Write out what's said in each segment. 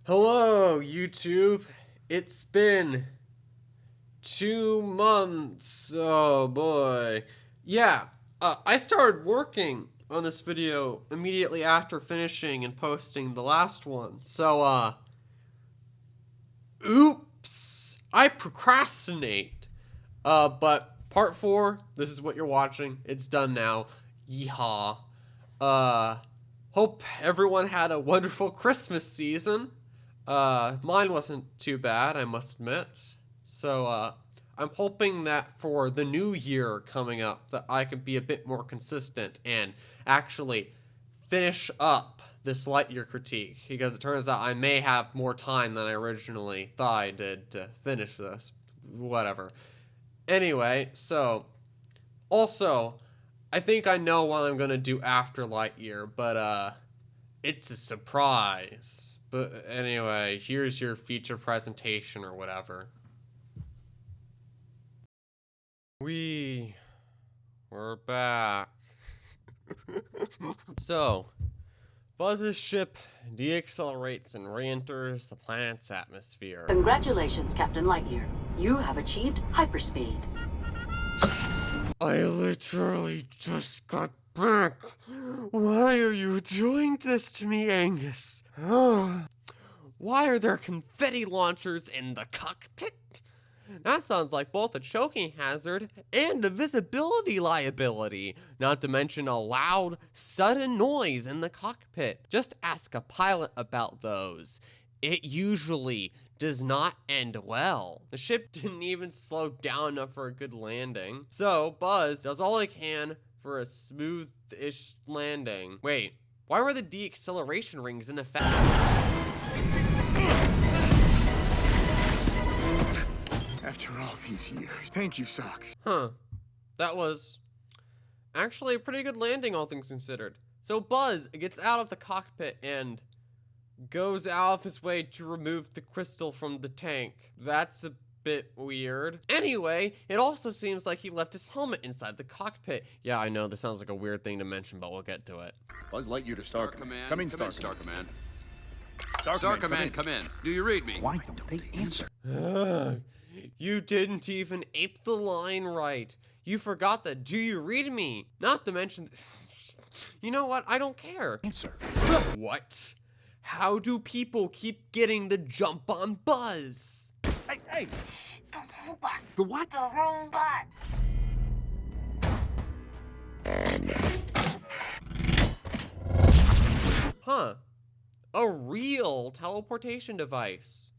Hello, YouTube. It's been 2 months. Oh boy. Yeah, I started working on this video immediately after finishing and posting the last one. So, oops. I procrastinate. But part 4, this is what you're watching. It's done now. Yeehaw. Hope everyone had a wonderful Christmas season. Mine wasn't too bad, I must admit. So, I'm hoping that for the new year coming up that I can be a bit more consistent and actually finish up this Lightyear critique, because it turns out I may have more time than I originally thought I did to finish this. Whatever. Anyway, so, also, I think I know what I'm gonna do after Lightyear, but, it's a surprise. But anyway, here's your feature presentation or whatever. We're back. So, Buzz's ship deaccelerates and re-enters the planet's atmosphere. Congratulations, Captain Lightyear. You have achieved hyperspeed. I literally just got back. Why are you doing this to me, Angus? Why are there confetti launchers in the cockpit? That sounds like both a choking hazard and a visibility liability, not to mention a loud, sudden noise in the cockpit. Just ask a pilot about those. It usually does not end well. The ship didn't even slow down enough for a good landing. So Buzz does all he can for a smooth-ish landing. Wait, why were the deacceleration rings in effect? After all these years, thank you, Socks. Huh. That was actually a pretty good landing, all things considered. So Buzz gets out of the cockpit and goes out of his way to remove the crystal from the tank. That's a bit weird. Anyway, it also seems like he left his helmet inside the cockpit. Yeah, I know, this sounds like a weird thing to mention, but we'll get to it. Buzz Lightyear to Star Command. Come in, Star Command. Star Command, come in. Do you read me? Why don't they answer? You didn't even ape the line right. You forgot the "do you read me?" Not to mention... You know what? I don't care. Answer. What? How do people keep getting the jump on Buzz? Hey! The robot. The what? The robot. Huh. A real teleportation device.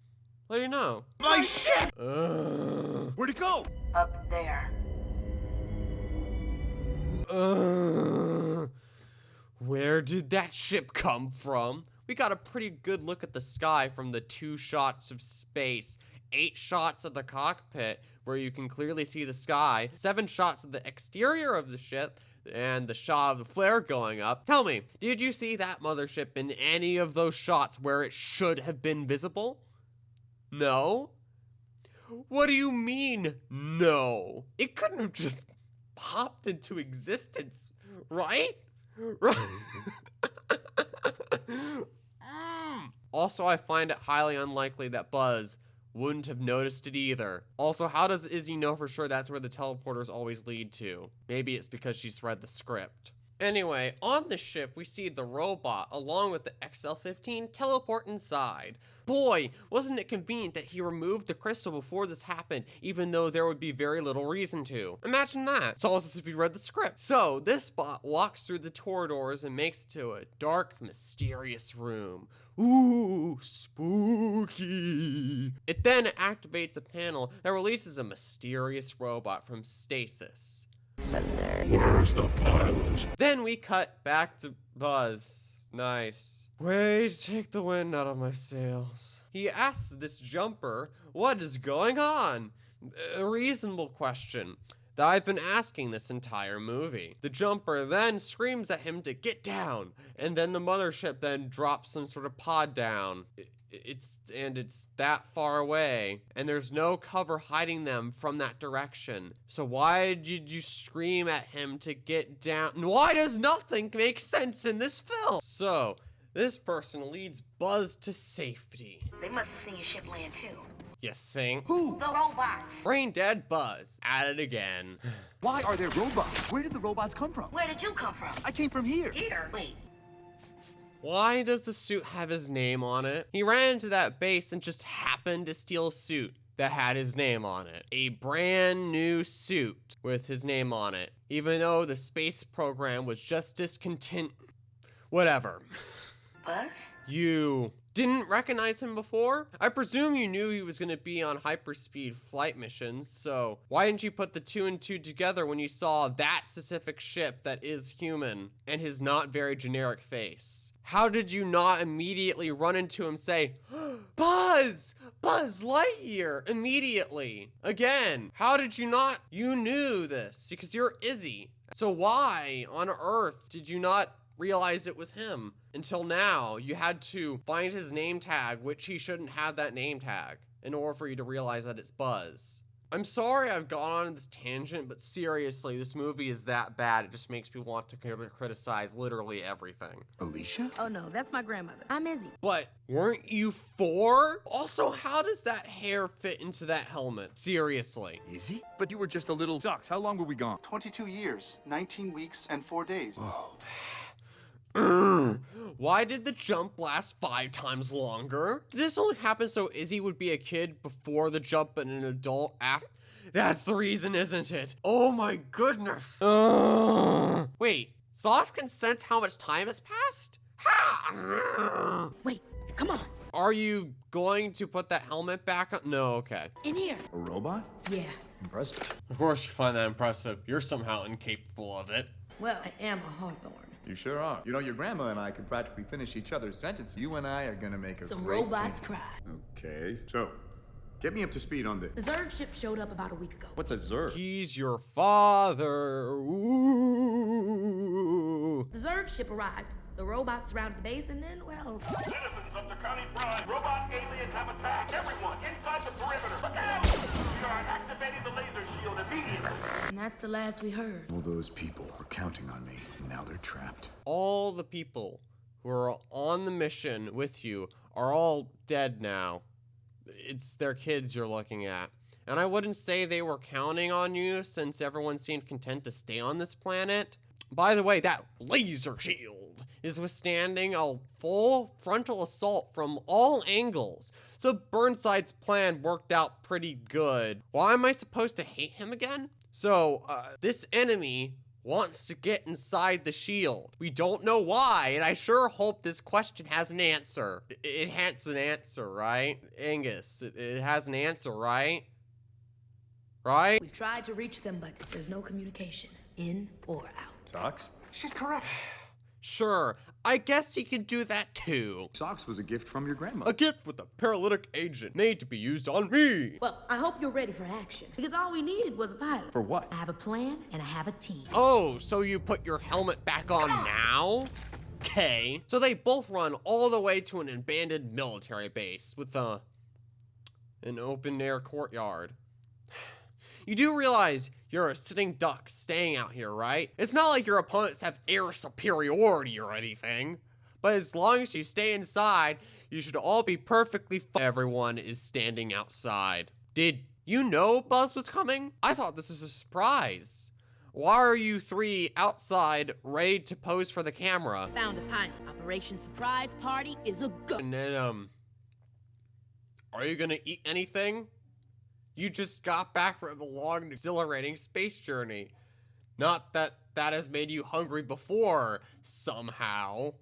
What do you know? My ship! Uh, Where'd it go? Up there. Where did that ship come from? We got a pretty good look at the sky from the 2 shots of space, 8 shots of the cockpit where you can clearly see the sky, 7 shots of the exterior of the ship, and the shot of the flare going up. Tell me, did you see that mothership in any of those shots where it should have been visible? No? What do you mean, no? It couldn't have just popped into existence, right? Right? Also, I find it highly unlikely that Buzz wouldn't have noticed it either. Also, how does Izzy know for sure that's where the teleporters always lead to? Maybe it's because she's read the script. Anyway, on the ship, we see the robot along with the XL-15 teleport inside. Boy, wasn't it convenient that he removed the crystal before this happened, even though there would be very little reason to. Imagine that. It's almost as if he read the script. So, this bot walks through the corridors and makes it to a dark, mysterious room. Ooh, spooky. It then activates a panel that releases a mysterious robot from stasis. Where's the pilot? Then we cut back to Buzz. Nice. Way to take the wind out of my sails. He asks this jumper, what is going on? A reasonable question that I've been asking this entire movie. The jumper then screams at him to get down, and then the mothership then drops some sort of pod down. It's that far away, and there's no cover hiding them from that direction. So why did you scream at him to get down? Why does nothing make sense in this film? So This person leads Buzz to safety. They must have seen your ship land too. You think? Who? The robots. Brain dead Buzz. At it again. Why are there robots? Where did the robots come from? Where did you come from? I came from here. Here. Wait. Why does the suit have his name on it? He ran into that base and just happened to steal a suit that had his name on it. A brand new suit with his name on it. Even though the space program was just discontinued. Whatever. Buzz? You didn't recognize him before? I presume you knew he was going to be on hyperspeed flight missions, so why didn't you put the two and two together when you saw that specific ship that is human and his not very generic face? How did you not immediately run into him and say, Buzz! Buzz Lightyear! Immediately. Again, how did you not? You knew this because you're Izzy. So why on earth did you not realize it was him until now? You had to find his name tag, which he shouldn't have that name tag, in order for you to realize that it's Buzz. I'm sorry I've gone on this tangent, but seriously, this movie is that bad. It just makes me want to criticize literally everything. Alicia? Oh no, that's my grandmother. I'm Izzy. But weren't you 4? Also, how does that hair fit into that helmet? Seriously. Izzy? But you were just a little... Sucks. How long were we gone? 22 years, 19 weeks, and 4 days. Why did the jump last 5 times longer? Did this only happen so Izzy would be a kid before the jump and an adult after? That's the reason, isn't it? Oh my goodness. Wait, Sauce can sense how much time has passed? Ha! Wait, come on. Are you going to put that helmet back on? No, okay. In here. A robot? Yeah. Impressive. Of course you find that impressive. You're somehow incapable of it. Well, I am a Hawthorne. You sure are. You know, your grandma and I could practically finish each other's sentences. You and I are gonna make a Some great robots team. cry. Okay. So, get me up to speed on this. The Zurg ship showed up about a week ago. What's a Zurg? He's your father. Ooh. The Zurg ship arrived. The robots surrounded the base, and then, well... Citizens of Dakani Prime, robot aliens have attacked. Everyone inside the perimeter. Look out! We are activating the laser shield immediately. And that's the last we heard. All those people were counting on me. Now they're trapped. All the people who are on the mission with you are all dead now. It's their kids you're looking at. And I wouldn't say they were counting on you since everyone seemed content to stay on this planet. By the way, that laser shield is withstanding a full frontal assault from all angles. So Burnside's plan worked out pretty good. Why am I supposed to hate him again? So, this enemy wants to get inside the shield. We don't know why, and I sure hope this question has an answer. It has an answer, right? Angus, it has an answer, right? Right? We've tried to reach them, but there's no communication, in or out. Socks? She's correct. Sure, I guess he can do that too. Socks was a gift from your grandmother. A gift with a paralytic agent made to be used on me. Well, I hope you're ready for action, because all we needed was a pilot. For what? I have a plan, and I have a team. Oh, so you put your helmet back on now? Okay. So they both run all the way to an abandoned military base with an open-air courtyard. You do realize you're a sitting duck staying out here, right? It's not like your opponents have air superiority or anything. But as long as you stay inside, you should all be perfectly fine. Everyone is standing outside. Did you know Buzz was coming? I thought this was a surprise. Why are you 3 outside, ready to pose for the camera? Found a pilot. Operation Surprise Party is a go. And then, are you gonna eat anything? You just got back from a long, exhilarating space journey. Not that that has made you hungry before, somehow.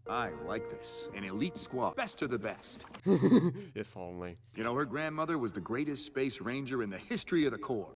I like this. An elite squad. Best of the best. If only. You know, her grandmother was the greatest space ranger in the history of the Corps.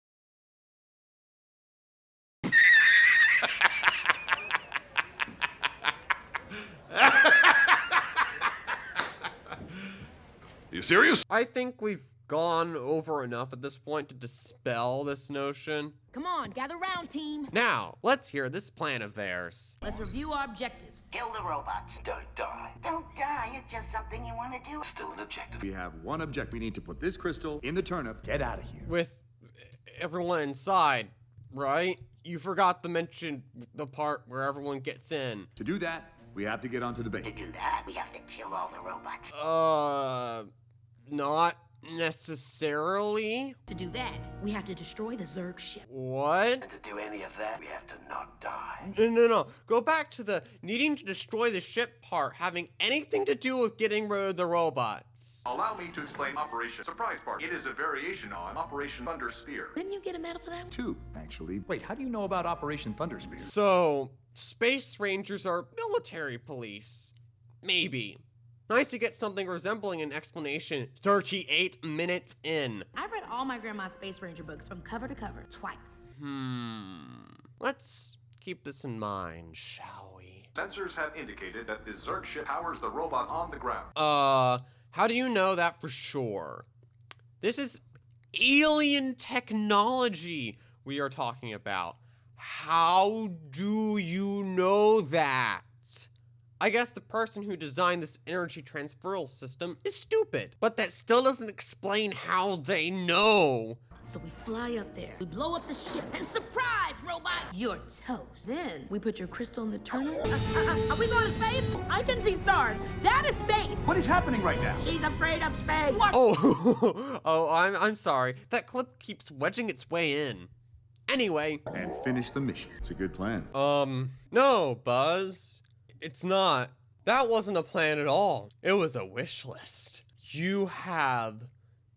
You serious? I think we've gone over enough at this point to dispel this notion. Come on, gather round, team. Now, let's hear this plan of theirs. Let's review our objectives. Kill the robots. Don't die. Don't die. It's just something you want to do. Still an objective. We have one objective. We need to put this crystal in the turnip. Get out of here. With everyone inside, right? You forgot to mention the part where everyone gets in. To do that, We have to get onto the base. To do that, we have to kill all the robots. Not necessarily. To do that, we have to destroy the Zurg ship. What? And to do any of that, we have to not die. No. Go back to the needing to destroy the ship part having anything to do with getting rid of the robots. Allow me to explain Operation Surprise Party. It is a variation on Operation Thunder Spear. Didn't you get a medal for that? 2, actually. Wait, how do you know about Operation Thunderspear? So, Space Rangers are military police. Maybe. Nice to get something resembling an explanation 38 minutes in. I've read all my grandma's Space Ranger books from cover to cover twice. Let's keep this in mind, shall we? Sensors have indicated that the Zurg ship powers the robots on the ground. How do you know that for sure? This is alien technology we are talking about. How do you know that? I guess the person who designed this energy transferal system is stupid, but that still doesn't explain how they know. So we fly up there, we blow up the ship, and surprise, robots, you're toast. Then we put your crystal in the turnip. Are we going to space? I can see stars. That is space. What is happening right now? She's afraid of space. I'm sorry. That clip keeps wedging its way in. Anyway. And finish the mission. It's a good plan. No, Buzz. It's not. That wasn't a plan at all. It was a wish list. You have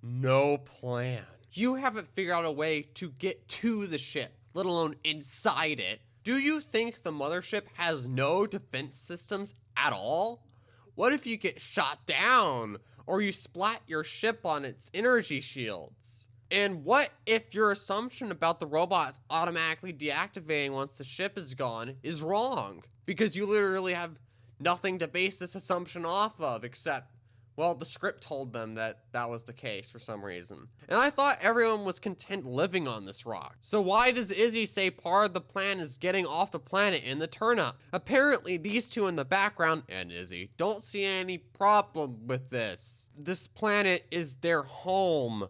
no plan. You haven't figured out a way to get to the ship, let alone inside it. Do you think the mothership has no defense systems at all? What if you get shot down or you splat your ship on its energy shields? And what if your assumption about the robots automatically deactivating once the ship is gone is wrong? Because you literally have nothing to base this assumption off of except, well, the script told them that that was the case for some reason. And I thought everyone was content living on this rock. So why does Izzy say part of the plan is getting off the planet in the turn-up? Apparently these two in the background, and Izzy, don't see any problem with this. This planet is their home.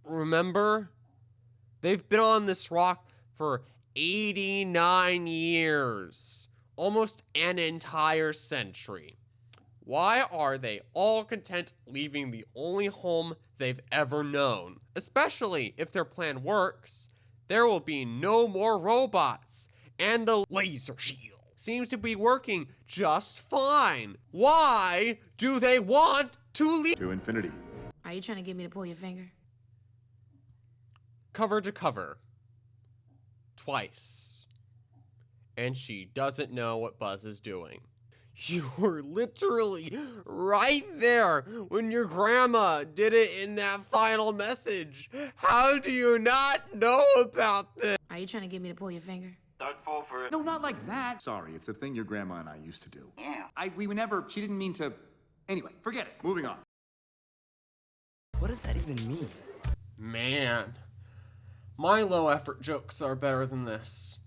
Remember? They've been on this rock for 89 years. Almost an entire century. Why are they all content leaving the only home they've ever known? Especially if their plan works, there will be no more robots, and the laser shield seems to be working just fine. Why do they want to leave? To infinity. Are you trying to get me to pull your finger? Cover to cover. Twice. And she doesn't know what Buzz is doing. You were literally right there when your grandma did it in that final message. How do you not know about this? Are you trying to get me to pull your finger? Don't fall for it. No, not like that. Sorry, it's a thing your grandma and I used to do. Yeah. We would never, she didn't mean to. Anyway, forget it. Moving on. What does that even mean? Man, my low effort jokes are better than this.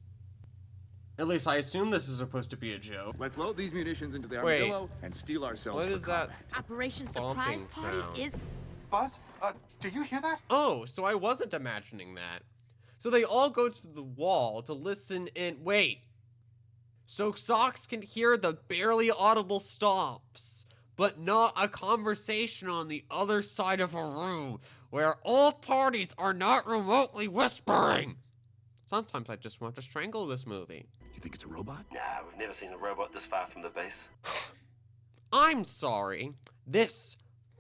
At least I assume this is supposed to be a joke. Let's load these munitions into the Wait. armadillo and steel ourselves What for is that? combat. Operation Surprise Bumping Party sound. is... Buzz, do you hear that? Oh, so I wasn't imagining that. So they all go to the wall to listen and wait. So Socks can hear the barely audible stomps, but not a conversation on the other side of a room where all parties are not remotely whispering. Sometimes I just want to strangle this movie. You think it's a robot? Nah, we've never seen a robot this far from the base. I'm sorry. This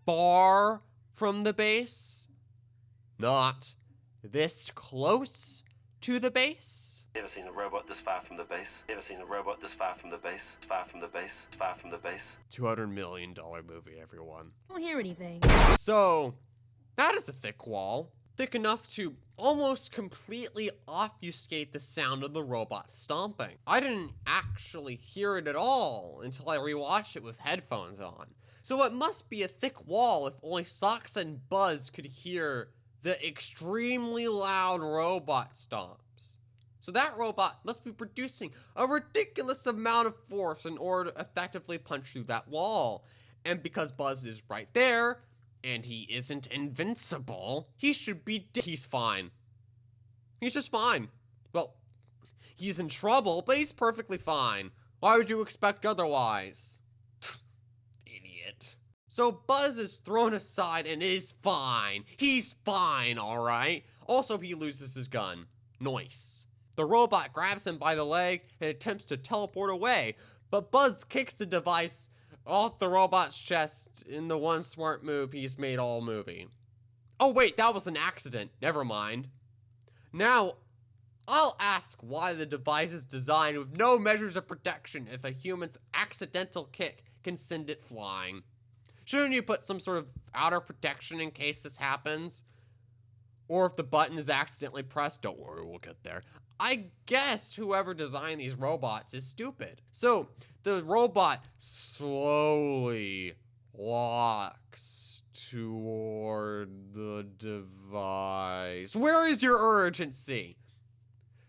far from the base? Not this close to the base? Never seen a robot this far from the base. Never seen a robot this far from the base. Far from the base. Far from the base. $200 million movie, everyone. I don't hear anything. So, that is a thick wall. Thick enough to almost completely obfuscate the sound of the robot stomping. I didn't actually hear it at all until I rewatched it with headphones on. So it must be a thick wall if only Socks and Buzz could hear the extremely loud robot stomps. So that robot must be producing a ridiculous amount of force in order to effectively punch through that wall. And because Buzz is right there, and he isn't invincible, he should be he's fine. He's just fine. Well, he's in trouble, but he's perfectly fine. Why would you expect otherwise? Idiot. So Buzz is thrown aside and is fine. He's fine, alright? Also, he loses his gun. Nice. The robot grabs him by the leg and attempts to teleport away, but Buzz kicks the device off the robot's chest in the one smart move he's made all movie. Oh wait, that was an accident. Never mind. Now, I'll ask why the device is designed with no measures of protection if a human's accidental kick can send it flying. Shouldn't you put some sort of outer protection in case this happens? Or if the button is accidentally pressed, don't worry, we'll get there. I guess whoever designed these robots is stupid. So, the robot slowly walks toward the device. Where is your urgency?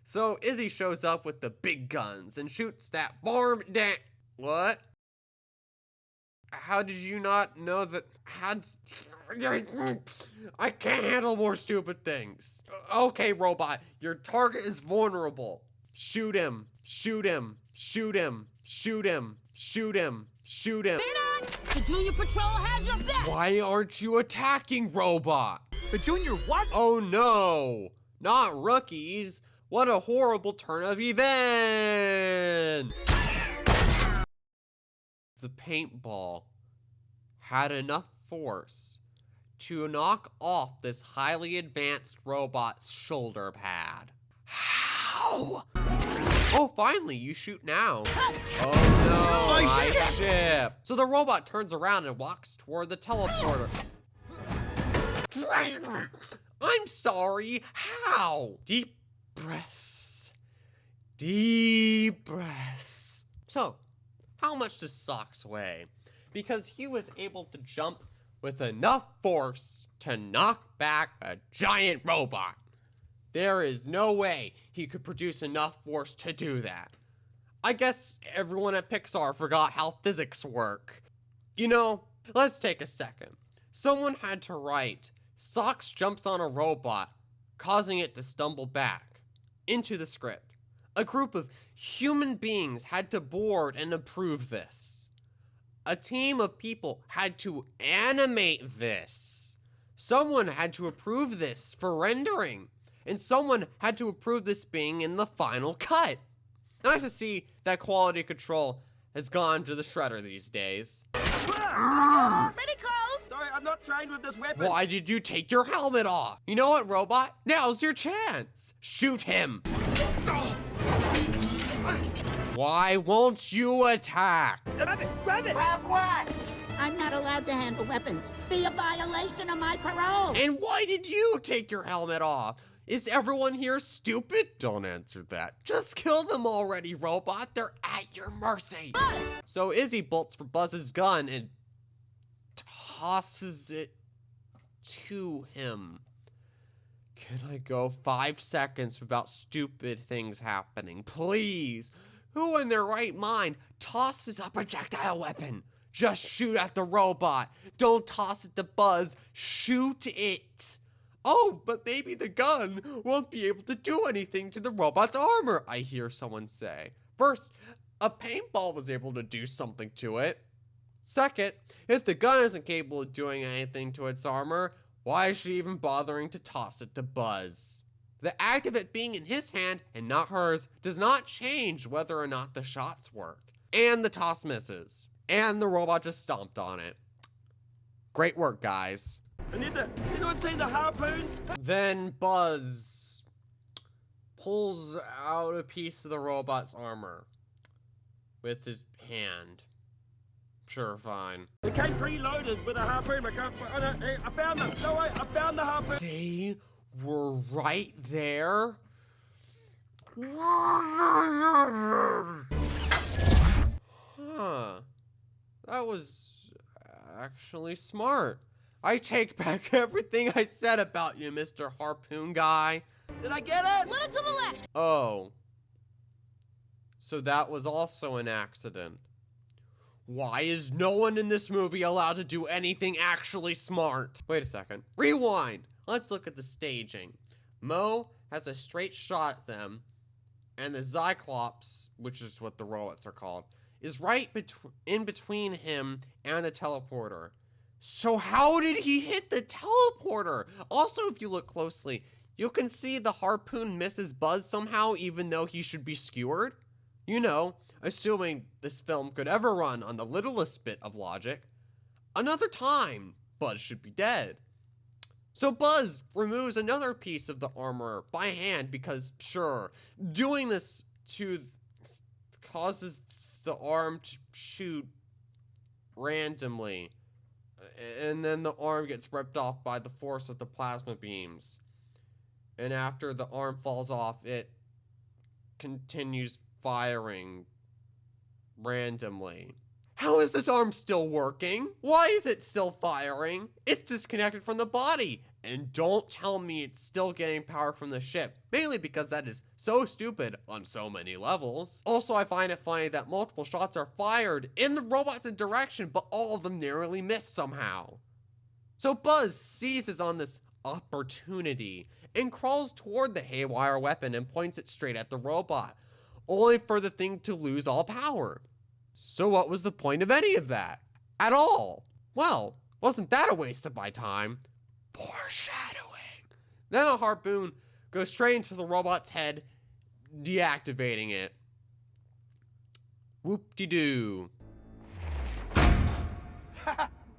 So, Izzy shows up with the big guns and shoots that farm down. What? How did you not know that? I can't handle more stupid things. Okay, robot, your target is vulnerable. Shoot him, shoot him, shoot him, shoot him, shoot him, shoot him. The Junior Patrol has your back! Why aren't you attacking, robot? The Junior what? Oh no, not rookies. What a horrible turn of events. The paintball had enough force to knock off this highly advanced robot's shoulder pad. How? Oh, finally, you shoot now. Oh no, my ship. So the robot turns around and walks toward the teleporter. I'm sorry, how? Deep breaths. Deep breaths. So, how much does Socks weigh? Because he was able to jump with enough force to knock back a giant robot. There is no way he could produce enough force to do that. I guess everyone at Pixar forgot how physics work. You know, let's take a second. Someone had to write, Socks jumps on a robot, causing it to stumble back, into the script. A group of human beings had to board and approve this. A team of people had to animate this. Someone had to approve this for rendering. And someone had to approve this being in the final cut. Nice to see that quality control has gone to the shredder these days. Pretty close! Sorry, I'm not trained with this weapon. Why did you take your helmet off? You know what, robot? Now's your chance. Shoot him. Why won't you attack? Grab it! Grab it! Grab what? I'm not allowed to handle weapons. Be a violation of my parole. And why did you take your helmet off? Is everyone here stupid? Don't answer that. Just kill them already, robot. They're at your mercy. Buzz! So Izzy bolts for Buzz's gun and tosses it to him. Can I go 5 seconds without stupid things happening? Please. Who in their right mind tosses a projectile weapon? Just shoot at the robot. Don't toss it to Buzz. Shoot it. Oh, but maybe the gun won't be able to do anything to the robot's armor, I hear someone say. First, a paintball was able to do something to it. Second, if the gun isn't capable of doing anything to its armor, why is she even bothering to toss it to Buzz? The act of it being in his hand and not hers does not change whether or not the shots work. And the toss misses. And the robot just stomped on it. Great work, guys. Anita, you don't see the harpoons? Then Buzz pulls out a piece of the robot's armor with his hand. Sure, fine. It came preloaded with a harpoon. I found them. No way, I found the harpoon. They were right there? Huh. That was actually smart. I take back everything I said about you, Mr. Harpoon Guy. Did I get it? Little to the left. Oh. So that was also an accident. Why is no one in this movie allowed to do anything actually smart? Wait a second. Rewind. Let's look at the staging. Mo has a straight shot at them, and the Cyclops, which is what the robots are called, is right in between him and the teleporter. So how did he hit the teleporter? Also, if you look closely, you can see the harpoon misses Buzz somehow, even though he should be skewered. You know, assuming this film could ever run on the littlest bit of logic. Another time, Buzz should be dead. So Buzz removes another piece of the armor by hand because, sure, doing this causes the arm to shoot randomly. And then the arm gets ripped off by the force of the plasma beams. And after the arm falls off, it continues firing randomly. How is this arm still working? Why is it still firing? It's disconnected from the body. And don't tell me it's still getting power from the ship, mainly because that is so stupid on so many levels. Also, I find it funny that multiple shots are fired in the robot's direction, but all of them narrowly miss somehow. So Buzz seizes on this opportunity and crawls toward the haywire weapon and points it straight at the robot, only for the thing to lose all power. So what was the point of any of that? At all? Well, wasn't that a waste of my time? Foreshadowing. Then a harpoon goes straight into the robot's head, deactivating it. Whoop-de-doo.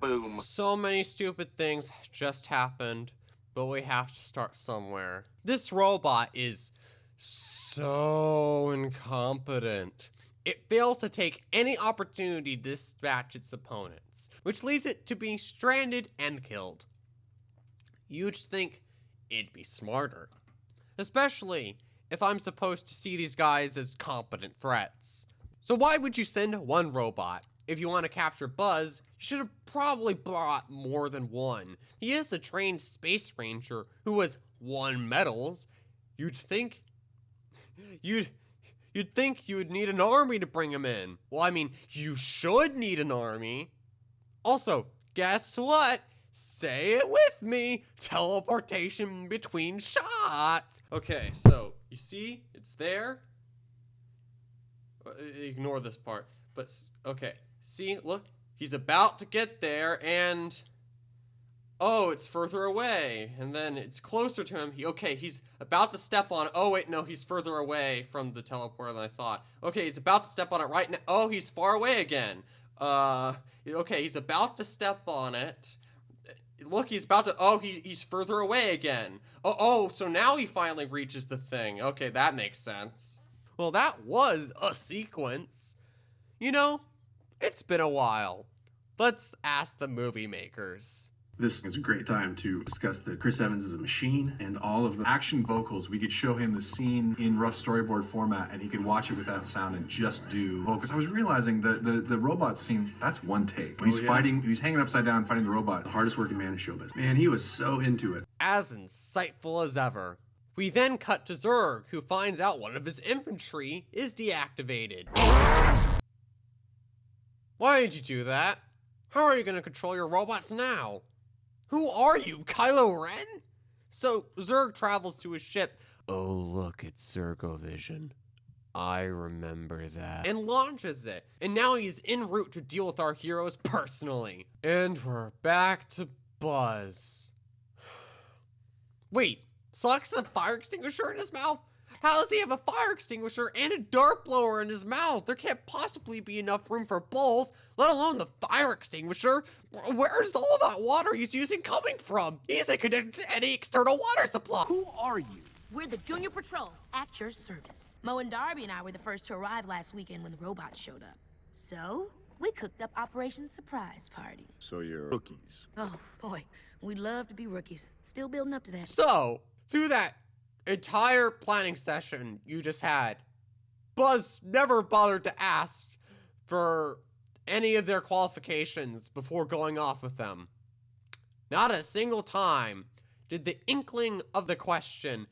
Boom. So many stupid things just happened, but we have to start somewhere. This robot is so incompetent. It fails to take any opportunity to dispatch its opponents, which leads it to being stranded and killed. You'd think it'd be smarter, especially if I'm supposed to see these guys as competent threats. So why would you send one robot? If you want to capture Buzz, you should have probably brought more than one. He is a trained space ranger who has won medals. You'd think you would need an army to bring him in. Well, I mean, you should need an army. Also, guess what? Say it with me. Teleportation between shots. Okay, so you see, it's there. Ignore this part. But okay, see, look, he's about to get there, and oh, it's further away, and then it's closer to him. He's about to step on it. Oh wait, no, he's further away from the teleporter than I thought. Okay, he's about to step on it right now. Oh, he's far away again. Okay, he's about to step on it. Look, he's about to, oh, he's further away again. Oh, so now he finally reaches the thing. Okay, that makes sense. Well, that was a sequence. You know, it's been a while. Let's ask the movie makers. This is a great time to discuss that Chris Evans is a machine and all of the action vocals. We could show him the scene in rough storyboard format and he could watch it without sound and just do vocals. I was realizing that the robot scene, that's one take. When he's hanging upside down fighting the robot, the hardest working man in showbiz. Man, he was so into it. As insightful as ever. We then cut to Zurg, who finds out one of his infantry is deactivated. Why did you do that? How are you going to control your robots now? Who are you, Kylo Ren? So Zurg travels to his ship. Oh, look, it's Zurgovision. I remember that. And launches it. And now he's en route to deal with our heroes personally. And we're back to Buzz. Wait, Sluck's a fire extinguisher in his mouth? How does he have a fire extinguisher and a dart blower in his mouth? There can't possibly be enough room for both, let alone the fire extinguisher. Where's all that water he's using coming from? He isn't connected to any external water supply. Who are you? We're the Junior Patrol, at your service. Mo and Darby and I were the first to arrive last weekend when the robots showed up. So, we cooked up Operation Surprise Party. So you're rookies. Oh, boy. We'd love to be rookies. Still building up to that. So, through that entire planning session you just had, Buzz never bothered to ask for any of their qualifications before going off with them. Not a single time did the inkling of the question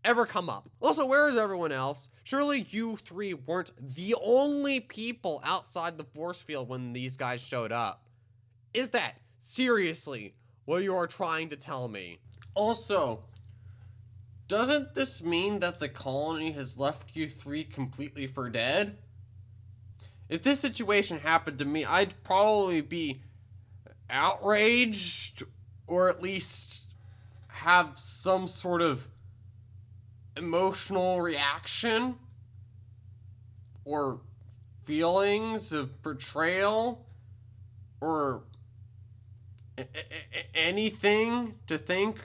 ever come up. Also, where is everyone else? Surely you three weren't the only people outside the force field when these guys showed up. Is that seriously what you are trying to tell me? Also, Doesn't this mean that the colony has left you three completely for dead? If this situation happened to me, I'd probably be outraged, or at least have some sort of emotional reaction or feelings of betrayal or anything to think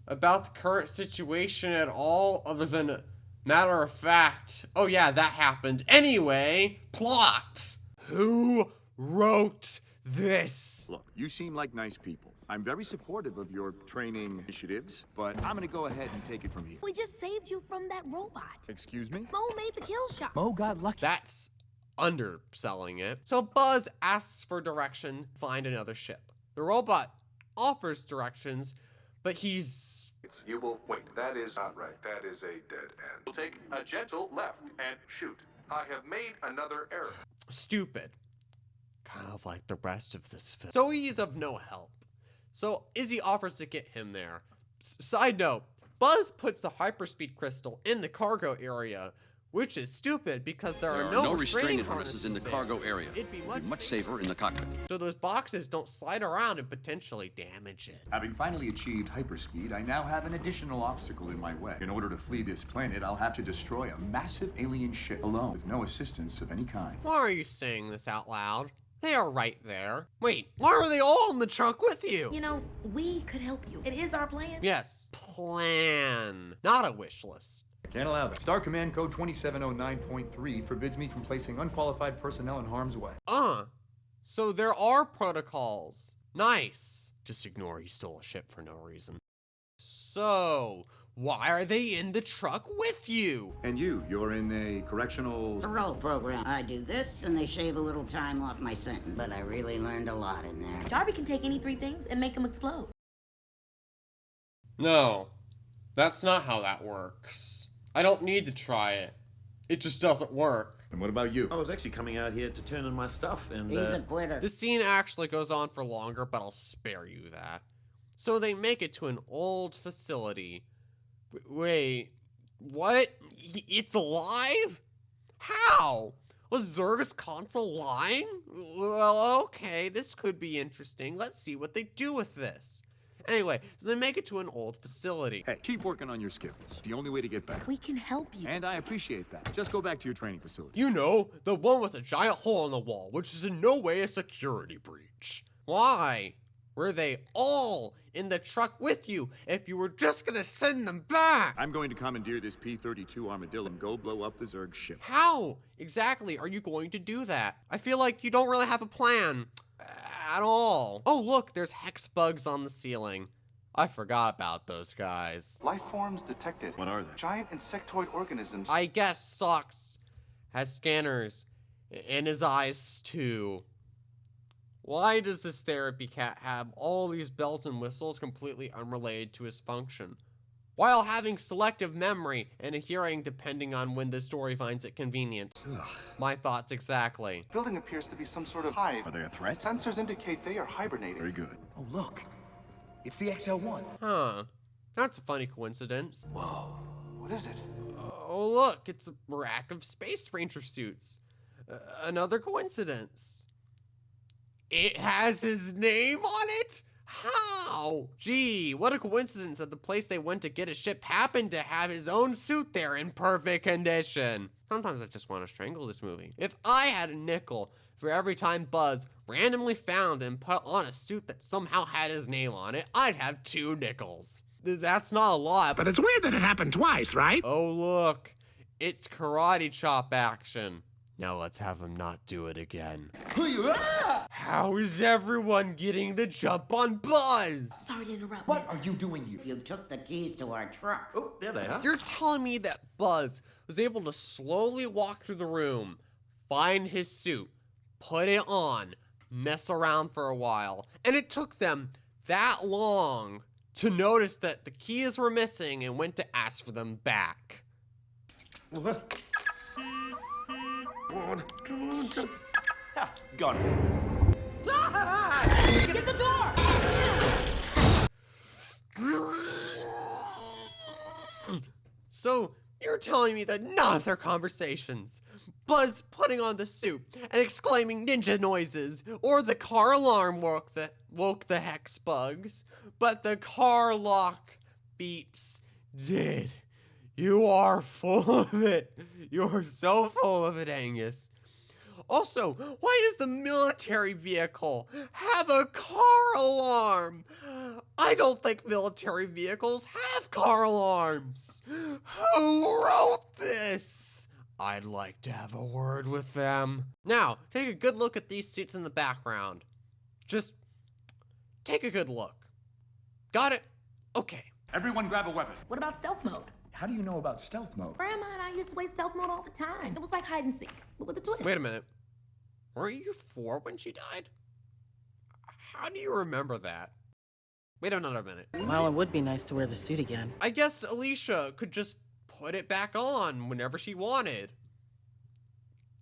about the current situation at all, other than a matter of fact, oh yeah, that happened. Anyway, plot. Who wrote this? Look, you seem like nice people. I'm very supportive of your training initiatives, but I'm gonna go ahead and take it from here. We just saved you from that robot. Excuse me? Mo made the kill shot. Mo got lucky. That's underselling it. So Buzz asks for direction, find another ship. The robot offers directions, but he's... You will wait. That is not right. That is a dead end. We'll take a gentle left and shoot. I have made another error. stupid. Kind of like the rest of this film. So he's of no help. So Izzy offers to get him there. Side note, Buzz puts the hyperspeed crystal in the cargo area, which is stupid because there are no restraining harnesses in the cargo area. It'd be much safer in the cockpit. So those boxes don't slide around and potentially damage it. Having finally achieved hyperspeed, I now have an additional obstacle in my way. In order to flee this planet, I'll have to destroy a massive alien ship alone, with no assistance of any kind. Why are you saying this out loud? They are right there. Wait, why are they all in the trunk with you? You know, we could help you. It is our plan. Yes, plan, not a wish list. I can't allow that. Star Command Code 2709.3 forbids me from placing unqualified personnel in harm's way. So there are protocols. Nice. Just ignore he stole a ship for no reason. So, why are they in the truck with you? And you're in a correctional... Parole program. I do this, and they shave a little time off my sentence. But I really learned a lot in there. Darby can take any 3 things and make them explode. No, that's not how that works. I don't need to try it. It just doesn't work. And what about you? I was actually coming out here to turn in my stuff and... He's a quitter. This scene actually goes on for longer, but I'll spare you that. So they make it to an old facility. Wait, what? It's alive? How? Was Zurg's console lying? Well, okay, this could be interesting. Let's see what they do with this. Anyway, so they make it to an old facility. Hey, keep working on your skills. The only way to get better. We can help you. And I appreciate that. Just go back to your training facility. You know, the one with a giant hole in the wall, which is in no way a security breach. Why were they all in the truck with you if you were just gonna send them back? I'm going to commandeer this P-32 Armadillo and go blow up the Zurg ship. How exactly are you going to do that? I feel like you don't really have a plan at all. Oh, look, there's hex bugs on the ceiling. I forgot about those guys. Life forms detected. What are they? Giant insectoid organisms. I guess Socks has scanners in his eyes too. Why does this therapy cat have all these bells and whistles completely unrelated to his function, while having selective memory and a hearing depending on when the story finds it convenient? Ugh. My thoughts exactly. Building appears to be some sort of hive. Are they a threat? Sensors indicate they are hibernating. Very good. Oh, look. It's the XL-1. Huh. That's a funny coincidence. Whoa. What is it? Oh, look, it's a rack of Space Ranger suits. Another coincidence. It has his name on it? How? Gee, what a coincidence that the place they went to get a ship happened to have his own suit there in perfect condition. Sometimes I just want to strangle this movie. If I had a nickel for every time Buzz randomly found and put on a suit that somehow had his name on it, I'd have 2 nickels. That's not a lot. But it's weird that it happened twice, right? Oh, look. It's karate chop action. Now let's have him not do it again. How is everyone getting the jump on Buzz? Sorry to interrupt. What are you doing here? You took the keys to our truck. Oh, there they are. You're telling me that Buzz was able to slowly walk through the room, find his suit, put it on, mess around for a while, and it took them that long to notice that the keys were missing and went to ask for them back? Got it. Get the door! So, you're telling me that none of their conversations, Buzz putting on the suit and exclaiming ninja noises, or the car alarm woke the hex bugs, but the car lock beeps did. You are full of it. You're so full of it, Angus. Also, why does the military vehicle have a car alarm? I don't think military vehicles have car alarms. Who wrote this? I'd like to have a word with them. Now, take a good look at these suits in the background. Just take a good look. Got it? Okay. Everyone grab a weapon. What about stealth mode? How do you know about stealth mode? Grandma and I used to play stealth mode all the time. It was like hide and seek, but with a twist. Wait a minute. Weren't you 4 when she died? How do you remember that? Wait another minute. Well, it would be nice to wear the suit again. I guess Alicia could just put it back on whenever she wanted.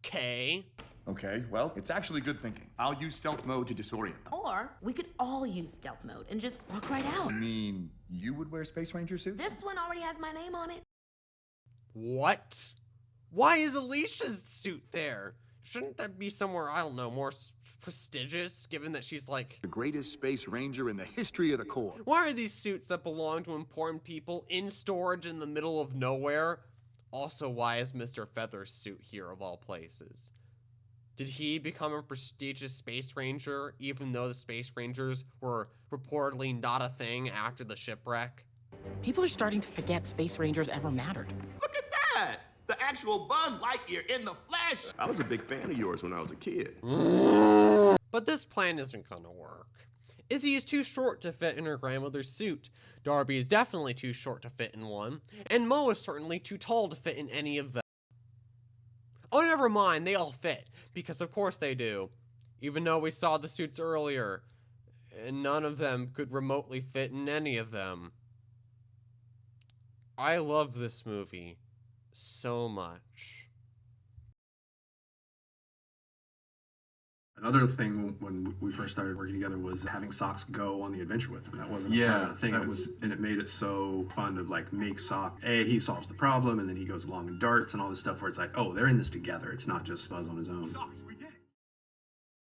Okay. Okay, well, it's actually good thinking. I'll use stealth mode to disorient them. Or we could all use stealth mode and just walk right out. You mean you would wear Space Ranger suits? This one already has my name on it. What? Why is Alicia's suit there? Shouldn't that be somewhere, I don't know, more prestigious, given that she's like the greatest Space Ranger in the history of the Corps. Why are these suits that belong to important people in storage in the middle of nowhere? Also, why is Mr. Feather's suit here of all places? Did he become a prestigious Space Ranger, even though the Space Rangers were reportedly not a thing after the shipwreck? People are starting to forget Space Rangers ever mattered. Look at that! The actual Buzz Lightyear in the flesh! I was a big fan of yours when I was a kid. But this plan isn't gonna work. Izzy is too short to fit in her grandmother's suit. Darby is definitely too short to fit in one. And Mo is certainly too tall to fit in any of them. Oh, never mind, they all fit. Because of course they do. Even though we saw the suits earlier. And none of them could remotely fit in any of them. I love this movie so much. Another thing when we first started working together was having Socks go on the adventure with him. That wasn't a part of the thing. And it made it so fun to like make Sock, he solves the problem and then he goes along and darts and all this stuff where it's like, oh, they're in this together. It's not just Buzz on his own.